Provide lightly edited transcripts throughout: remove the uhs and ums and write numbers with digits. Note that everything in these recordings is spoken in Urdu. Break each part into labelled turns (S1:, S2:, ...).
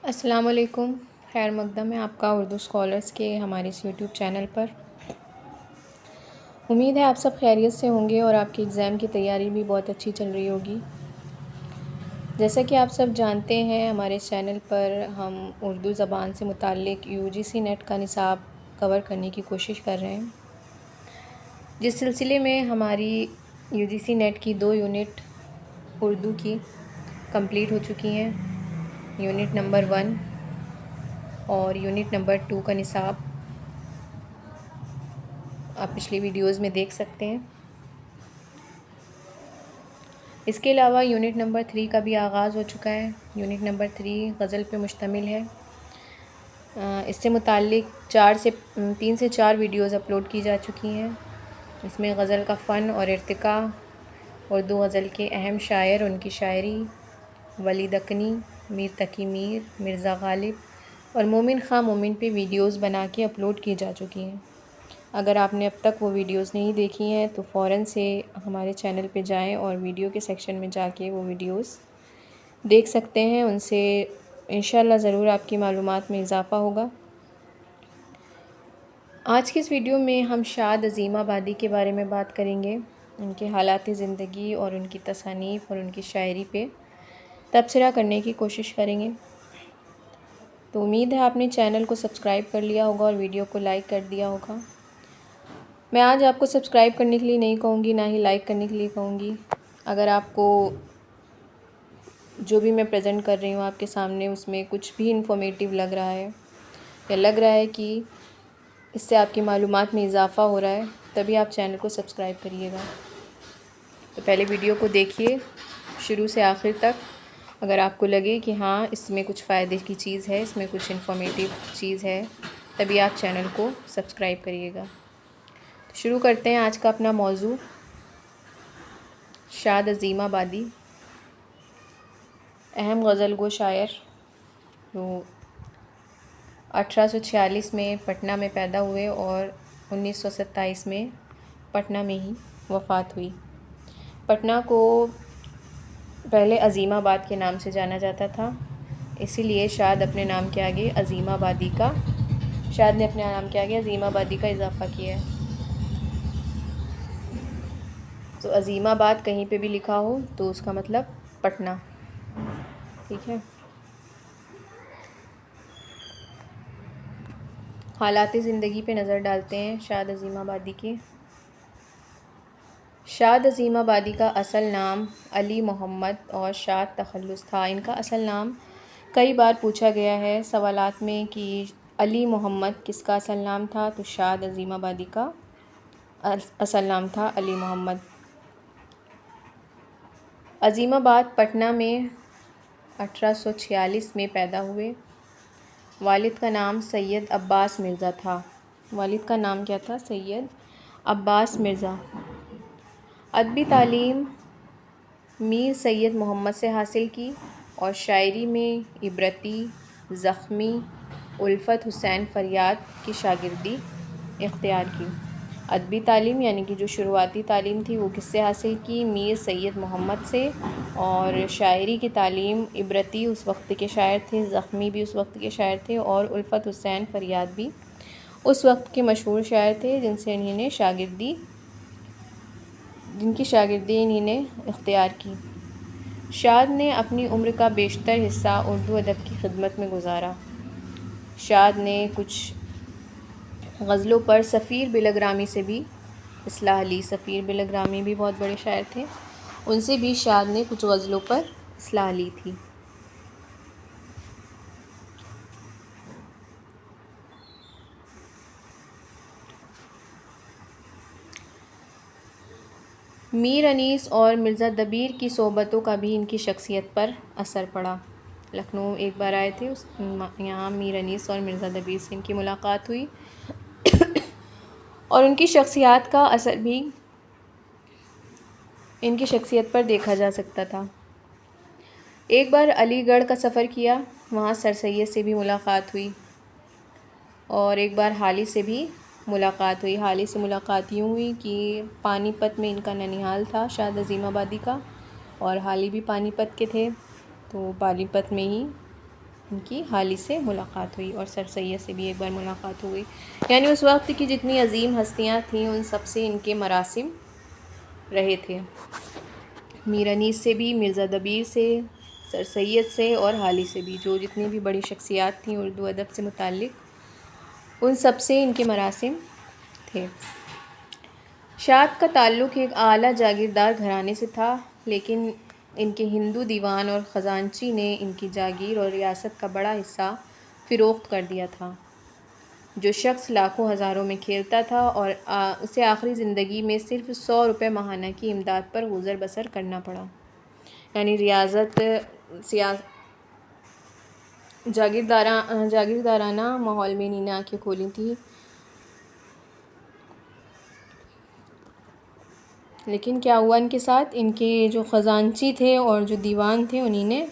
S1: السلام علیکم، خیر مقدم ہے آپ کا اردو اسکالرس کے ہمارے اس یوٹیوب چینل پر۔ امید ہے آپ سب خیریت سے ہوں گے اور آپ کی ایگزام کی تیاری بھی بہت اچھی چل رہی ہوگی۔ جیسا کہ آپ سب جانتے ہیں، ہمارے اس چینل پر ہم اردو زبان سے متعلق UGC نیٹ کا نصاب کور کرنے کی کوشش کر رہے ہیں، جس سلسلے میں ہماری UGC نیٹ کی 2 یونٹ اردو کی کمپلیٹ ہو چکی ہیں۔ یونٹ نمبر 1 اور یونٹ نمبر 2 کا نصاب آپ پچھلی ویڈیوز میں دیکھ سکتے ہیں۔ اس کے علاوہ یونٹ نمبر 3 کا بھی آغاز ہو چکا ہے۔ یونٹ نمبر 3 غزل پہ مشتمل ہے۔ اس سے متعلق 3 سے 4 ویڈیوز اپلوڈ کی جا چکی ہیں۔ اس میں غزل کا فن اور ارتقاء، اردو غزل کے اہم شاعر، ان کی شاعری، ولی دکنی، میر تقی میر، مرزا غالب اور مومن خاں مومن پہ ویڈیوز بنا کے اپلوڈ کی جا چکی ہیں۔ اگر آپ نے اب تک وہ ویڈیوز نہیں دیکھی ہیں تو فوراً سے ہمارے چینل پہ جائیں اور ویڈیو کے سیکشن میں جا کے وہ ویڈیوز دیکھ سکتے ہیں۔ ان سے انشاءاللہ ضرور آپ کی معلومات میں اضافہ ہوگا۔ آج کی اس ویڈیو میں ہم شاد عظیم آبادی کے بارے میں بات کریں گے، ان کے حالات زندگی اور ان کی تصانیف اور ان کی شاعری پہ تبصرہ کرنے کی کوشش کریں گے۔ تو امید ہے آپ نے چینل کو سبسکرائب کر لیا ہوگا اور ویڈیو کو لائک کر دیا ہوگا۔ میں آج آپ کو سبسکرائب کرنے کے لیے نہیں کہوں گی، نہ ہی لائک کرنے کے لیے کہوں گی۔ اگر آپ کو جو بھی میں پریزنٹ کر رہی ہوں آپ کے سامنے، اس میں کچھ بھی انفارمیٹیو لگ رہا ہے یا لگ رہا ہے کہ اس سے آپ کی معلومات میں اضافہ ہو رہا ہے، تبھی آپ چینل کو سبسکرائب کریے گا۔ تو پہلے ویڈیو کو دیکھیے شروع سے آخر تک۔ اگر آپ کو لگے کہ ہاں اس میں کچھ فائدے کی چیز ہے، اس میں کچھ انفارمیٹیو چیز ہے، تبھی آپ چینل کو سبسکرائب کریے گا۔ تو شروع کرتے ہیں آج کا اپنا موضوع، شاد عظیم آبادی۔ اہم غزل گو شاعر جو 1846 میں پٹنہ میں پیدا ہوئے اور 1927 میں پٹنہ میں ہی وفات ہوئی۔ پٹنہ کو پہلے عظیم آباد کے نام سے جانا جاتا تھا، اسی لیے شاد اپنے نام کے آگے عظیم آبادی کا اضافہ کیا ہے۔ تو عظیم آباد کہیں پہ بھی لکھا ہو تو اس کا مطلب پٹنہ، ٹھیک ہے۔ حالات زندگی پہ نظر ڈالتے ہیں شاد عظیم آبادی کے۔ شاد عظیم آبادی کا اصل نام علی محمد اور شاد تخلص تھا۔ ان کا اصل نام کئی بار پوچھا گیا ہے سوالات میں کہ علی محمد کس کا اصل نام تھا، تو شاد عظیم آبادی کا اصل نام تھا علی محمد۔ عظیم آباد پٹنہ میں 1846 میں پیدا ہوئے۔ والد کا نام سید عباس مرزا تھا۔ والد کا نام کیا تھا؟ سید عباس مرزا۔ ادبی تعلیم میر سید محمد سے حاصل کی اور شاعری میں عبرتی، زخمی، الفت حسین فریاد کی شاگردی اختیار کی۔ ادبی تعلیم یعنی کہ جو شروعاتی تعلیم تھی وہ کس سے حاصل کی؟ میر سید محمد سے۔ اور شاعری کی تعلیم عبرتی اس وقت کے شاعر تھے، زخمی بھی اس وقت کے شاعر تھے، اور الفت حسین فریاد بھی اس وقت کے مشہور شاعر تھے جن کی شاگردی انہی نے اختیار کی۔ شاد نے اپنی عمر کا بیشتر حصہ اردو ادب کی خدمت میں گزارا۔ شاد نے کچھ غزلوں پر صفیر بلگرامی سے بھی اصلاح لی۔ صفیر بلگرامی بھی بہت بڑے شاعر تھے، ان سے بھی شاد نے کچھ غزلوں پر اصلاح لی تھی۔ میر انیس اور مرزا دبیر کی صحبتوں کا بھی ان کی شخصیت پر اثر پڑا۔ لکھنؤ ایک بار آئے تھے، یہاں میر انیس اور مرزا دبیر سے ان کی ملاقات ہوئی اور ان کی شخصیات کا اثر بھی ان کی شخصیت پر دیکھا جا سکتا تھا۔ ایک بار علی گڑھ کا سفر کیا، وہاں سر سید سے بھی ملاقات ہوئی، اور ایک بار حالی سے بھی ملاقات ہوئی۔ حالی سے ملاقات یوں ہوئی کہ پانی پت میں ان کا ننیھال تھا شاد عظیم آبادی کا، اور حالی بھی پانی پت کے تھے، تو پانی پت میں ہی ان کی حالی سے ملاقات ہوئی اور سر سید سے بھی ایک بار ملاقات ہو گئی. یعنی اس وقت کی جتنی عظیم ہستیاں تھیں ان سب سے ان کے مراسم رہے تھے. میر انیس سے بھی، مرزا دبیر سے، سر سید سے اور حالی سے بھی، جو جتنی بھی بڑی شخصیات تھیں اردو ادب سے متعلق ان سب سے ان کے مراسم تھے. شاد کا تعلق ایک اعلیٰ جاگیردار گھرانے سے تھا، لیکن ان کے ہندو دیوان اور خزانچی نے ان کی جاگیر اور ریاست کا بڑا حصہ فروخت کر دیا تھا. جو شخص لاکھوں ہزاروں میں کھیلتا تھا اور اسے آخری زندگی میں صرف 100 روپے ماہانہ کی امداد پر گزر بسر کرنا پڑا. یعنی ریاست جاگیردارانہ ماحول میں انہوں نے آنکھیں کھولی تھیں. لیکن کیا ہوا ان کے ساتھ؟ ان کے جو خزانچی تھے اور جو دیوان تھے انہی نے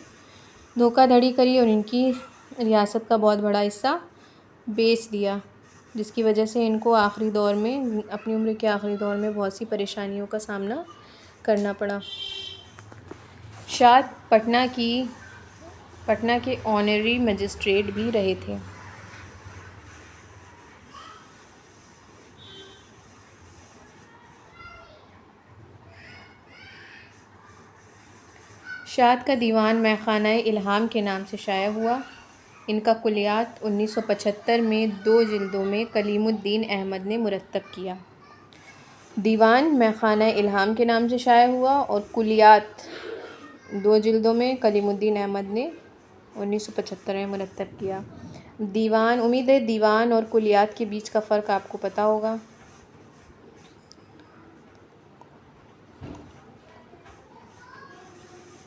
S1: دھوکہ دھڑی کری اور ان کی ریاست کا بہت بڑا حصہ بیچ دیا، جس کی وجہ سے ان کو آخری دور میں، اپنی عمر کے آخری دور میں بہت سی پریشانیوں کا سامنا کرنا پڑا. شاد پٹنہ کے آنرری مجسٹریٹ بھی رہے تھے. شاد کا دیوان میخانہ الہام کے نام سے شائع ہوا. ان کا کلیات 1975 میں 2 جلدوں میں کلیم الدین احمد نے مرتب کیا. دیوان میخانہ الہام کے نام سے شائع ہوا اور کلیات 2 جلدوں میں کلیم الدین احمد نے 1975 میں مرتب کیا. دیوان، امید ہے دیوان اور کلیات کے بیچ کا فرق آپ کو پتہ ہوگا.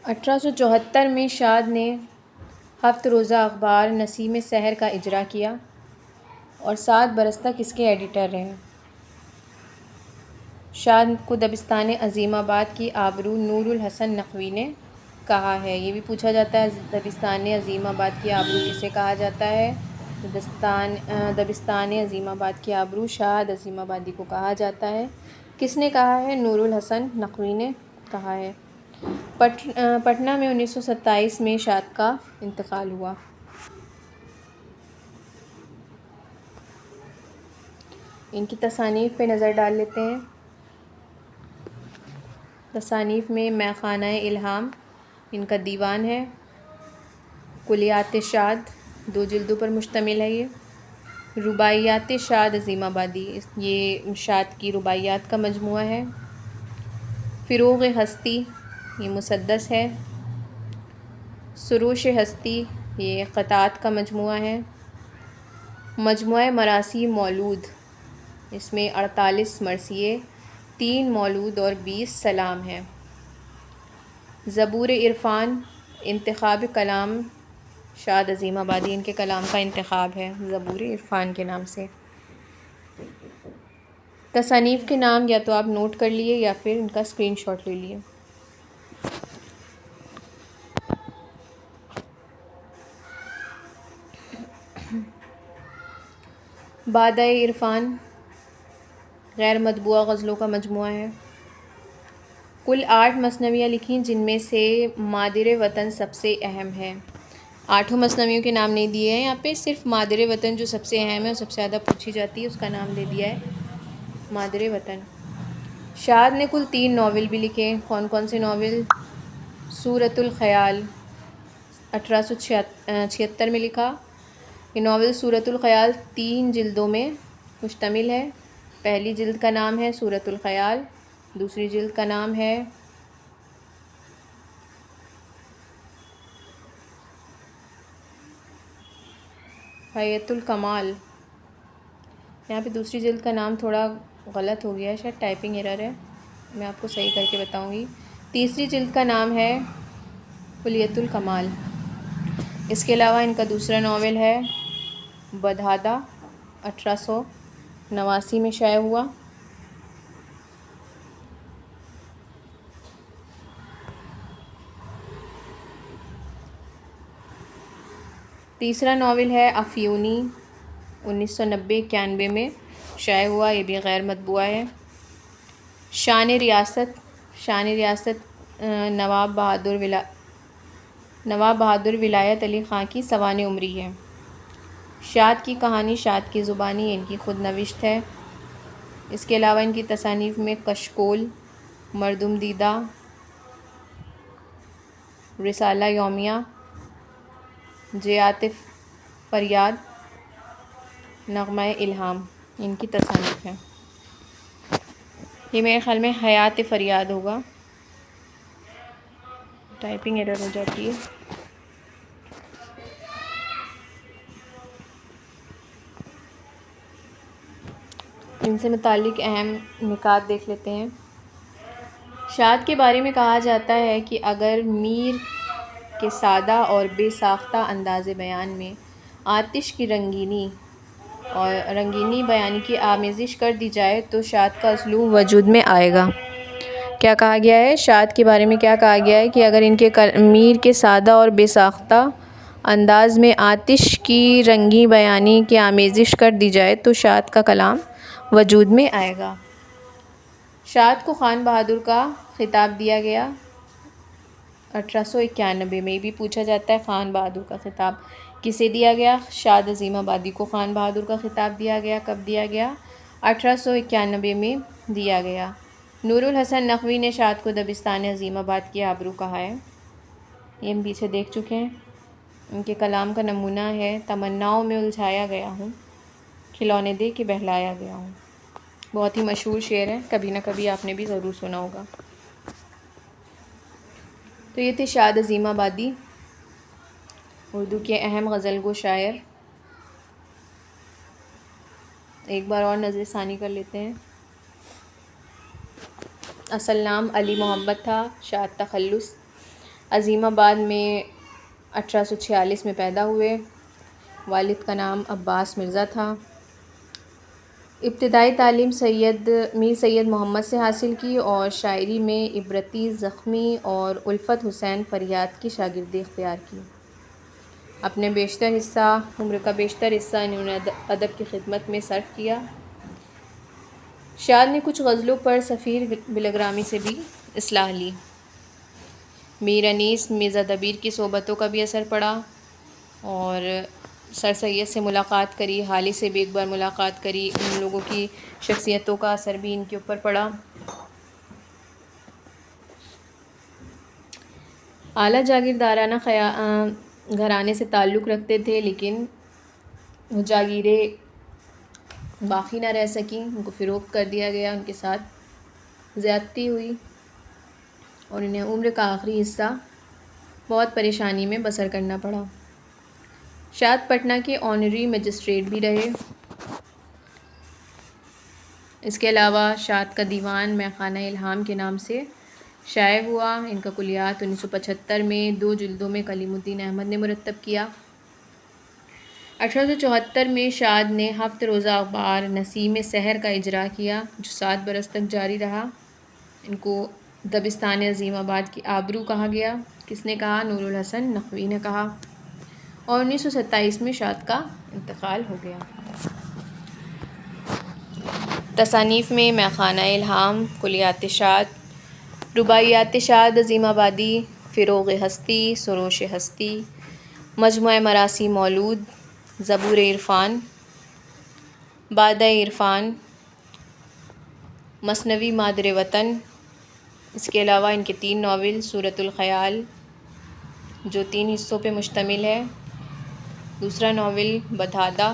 S1: اٹھارہ سو چوہتر میں شاد نے 7 روزہ اخبار نسیم سحر کا اجرا کیا اور 7 برس تک اس کے ایڈیٹر رہے. شاد کو دبستان عظیم آباد کی آبرو نور الحسن نقوی نے کہا ہے. یہ بھی پوچھا جاتا ہے دبستان عظیم آباد کی آبرو کسے کہا جاتا ہے؟ دبستان عظیم آباد کی آبرو شاد عظیم آبادی کو کہا جاتا ہے. کس نے کہا ہے؟ نور الحسن نقوی نے کہا ہے. پٹنہ میں 1927 میں شاد کا انتقال ہوا. ان کی تصانیف پہ نظر ڈال لیتے ہیں. تصانیف میں میخانہ الہام ان کا دیوان ہے. کلیات شاد 2 جلدوں پر مشتمل ہے. یہ رباعیات شاد عظیم آبادی، یہ شاد کی رباعیات کا مجموعہ ہے. فروغ ہستی یہ مسدس ہے. سروش ہستی یہ قطعات کا مجموعہ ہے. مجموعہ مراثی مولود، اس میں 48 مرثیے، 3 مولود اور 20 سلام ہیں. زبور عرفان انتخاب کلام شاد عظیم آبادی ان کے کلام کا انتخاب ہے زبور عرفان کے نام سے. تصانیف کے نام یا تو آپ نوٹ کر لیے یا پھر ان کا اسکرین شاٹ لے لیے. بادہ عرفان غیر مطبوعہ غزلوں کا مجموعہ ہے. کل 8 مثنویاں لکھیں جن میں سے مادر وطن سب سے اہم ہے. 8 مثنویوں کے نام نہیں دیے ہیں یہاں پہ، صرف مادر وطن جو سب سے اہم ہے اور سب سے زیادہ پوچھی جاتی ہے اس کا نام دے دیا ہے مادر وطن. شاد نے کل 3 ناول بھی لکھے. کون کون سے ناول؟ صورت الخیال 1876 میں لکھا. یہ ناول صورت الخیال 3 جلدوں میں مشتمل ہے. پہلی جلد کا نام ہے صورت الخیال، دوسری جلد کا نام ہے حیۃ الکمال. یہاں پہ دوسری جلد کا نام تھوڑا غلط ہو گیا ہے، شاید ٹائپنگ ایرر ہے، میں آپ کو صحیح کر کے بتاؤں گی. تیسری جلد کا نام ہے حلیۃ الکمال. اس کے علاوہ ان کا دوسرا ناول ہے بدھادہ 1889 میں شائع ہوا. تیسرا ناول ہے افیونی 1990-91 میں شائع ہوا، یہ بھی غیر مطبوعہ ہے. شان ریاست نواب بہادر نواب بہادر ولایت علی خان کی سوانح عمری ہے۔ شاد کی کہانی شاد کی زبانی ان کی خود نوشت ہے۔ اس کے علاوہ ان کی تصانیف میں کشکول، مردم دیدہ، رسالہ یومیہ، جیات فریاد، نغمہ الہام ان کی تصانیف ہیں۔ یہ میرے خیال میں حیات فریاد ہوگا، ٹائپنگ ایرر ہو جاتی ہے۔ ان سے متعلق اہم نکات دیکھ لیتے ہیں۔ شاد کے بارے میں کہا جاتا ہے کہ اگر میر کے سادہ اور بے ساختہ انداز بیان میں آتش کی رنگینی بیانی کی آمیزش کر دی جائے تو شاد کا اسلوب وجود میں آئے گا۔ کیا کہا گیا ہے؟ شاد کے بارے میں کیا کہا گیا ہے کہ اگر ان کے میر کے سادہ اور بے ساختہ انداز میں آتش کی رنگی بیانی کی آمیزش کر دی جائے تو شاد کا کلام وجود میں آئے گا۔ شاد کو خان بہادر کا خطاب دیا گیا 1891 میں۔ یہ بھی پوچھا جاتا ہے خان بہادر کا خطاب کسے دیا گیا؟ شاد عظیم آبادی کو خان بہادر کا خطاب دیا گیا۔ کب دیا گیا؟ 1891 میں دیا گیا۔ نور الحسن نقوی نے شاد کو دبستان عظیم آباد کی آبرو کہا ہے۔ یہ ہم پیچھے دیکھ چکے ہیں۔ ان کے کلام کا نمونہ ہے تمناؤں میں الجھایا گیا ہوں، کھلونے دے کے بہلایا گیا ہوں۔ بہت ہی مشہور شعر ہے، کبھی نہ کبھی آپ نے بھی ضرور سنا ہوگا۔ تو یہ تھے شاد عظیم آبادی، اردو کے اہم غزل گو شاعر۔ ایک بار اور نظر ثانی کر لیتے ہیں۔ اصل نام علی محمد تھا، شاد تخلص، عظیم آباد میں 1846 میں پیدا ہوئے۔ والد کا نام عباس مرزا تھا۔ ابتدائی تعلیم میر سید محمد سے حاصل کی اور شاعری میں عبرتی زخمی اور الفت حسین فریاد کی شاگردی اختیار کی۔ اپنے عمر کا بیشتر حصہ انہوں نے ادب کی خدمت میں صرف کیا۔ شاد نے کچھ غزلوں پر سفیر بلغرامی سے بھی اصلاح لی۔ میر انیس مرزا دبیر کی صحبتوں کا بھی اثر پڑا اور سر سید سے ملاقات کری، حالی سے بھی ایک بار ملاقات کری۔ ان لوگوں کی شخصیتوں کا اثر بھی ان کے اوپر پڑا۔ اعلیٰ جاگیردارانہ گھرانے سے تعلق رکھتے تھے، لیکن وہ جاگیریں باقی نہ رہ سکیں، ان کو فروخت کر دیا گیا، ان کے ساتھ زیادتی ہوئی اور انہیں عمر کا آخری حصہ بہت پریشانی میں بسر کرنا پڑا۔ شاد پٹنہ کے آنری مجسٹریٹ بھی رہے۔ اس کے علاوہ شاد کا دیوان میخانہ الہام کے نام سے شائع ہوا۔ ان کا کلیات 1975 میں 2 جلدوں میں کلیم الدین احمد نے مرتب کیا۔ 1874 میں شاد نے 7 روزہ اخبار نسیم سحر کا اجرا کیا، جو 7 برس تک جاری رہا۔ ان کو دبستان عظیم آباد کی آبرو کہا گیا۔ کس نے کہا؟ نور الحسن نقوی نے کہا۔ اور 1927 میں شاد کا انتقال ہو گیا۔ تصانیف میں میخانہ الہام، کلیات شاد، رباعیات شاد عظیم آبادی، فروغ ہستی، سروش ہستی، مجموعہ مراثی مولود، زبور عرفان، بادہ عرفان، مثنوی مادر وطن۔ اس کے علاوہ ان کے 3 ناول، صورت الخیال جو 3 حصوں پہ مشتمل ہے، دوسرا ناول بدھادہ،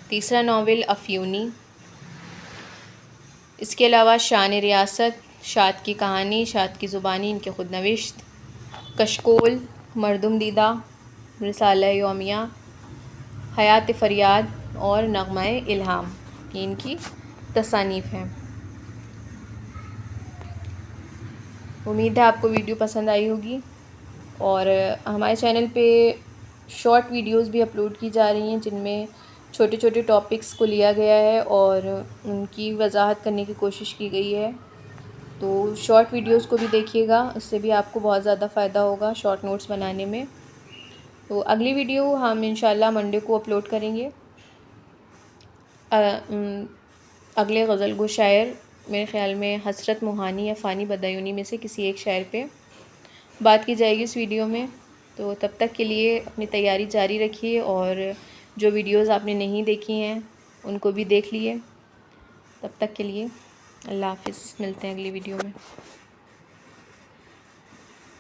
S1: تیسرا ناول افیونی۔ اس کے علاوہ شان ریاست، شاد کی کہانی شاد کی زبانی ان کے خود نوشت، کشکول، مردم دیدہ، رسالہ یومیہ، حیات فریاد اور نغمہ الہام، یہ ان کی تصانیف ہیں۔ امید ہے آپ کو ویڈیو پسند آئی ہوگی، اور ہمارے چینل پہ شارٹ ویڈیوز بھی اپلوڈ کی جا رہی ہیں جن میں چھوٹے چھوٹے ٹاپکس کو لیا گیا ہے اور ان کی وضاحت کرنے کی کوشش کی گئی ہے۔ تو شارٹ ویڈیوز کو بھی دیکھیے گا، اس سے بھی آپ کو بہت زیادہ فائدہ ہوگا شارٹ نوٹس بنانے میں۔ تو اگلی ویڈیو ہم انشاءاللہ منڈے کو اپلوڈ کریں گے اگلے غزل گو شاعر، میرے خیال میں حسرت موہانی یا فانی بدایونی میں سے کسی ایک شاعر پہ، بات کی جائے گی اس ویڈیو میں، تو تب تک کے لیے اپنی تیاری جاری رکھیے، اور جو ویڈیوز آپ نے نہیں دیکھی ہیں ان کو بھی دیکھ لیے۔ تب تک کے لیے اللہ حافظ، ملتے ہیں اگلی ویڈیو میں۔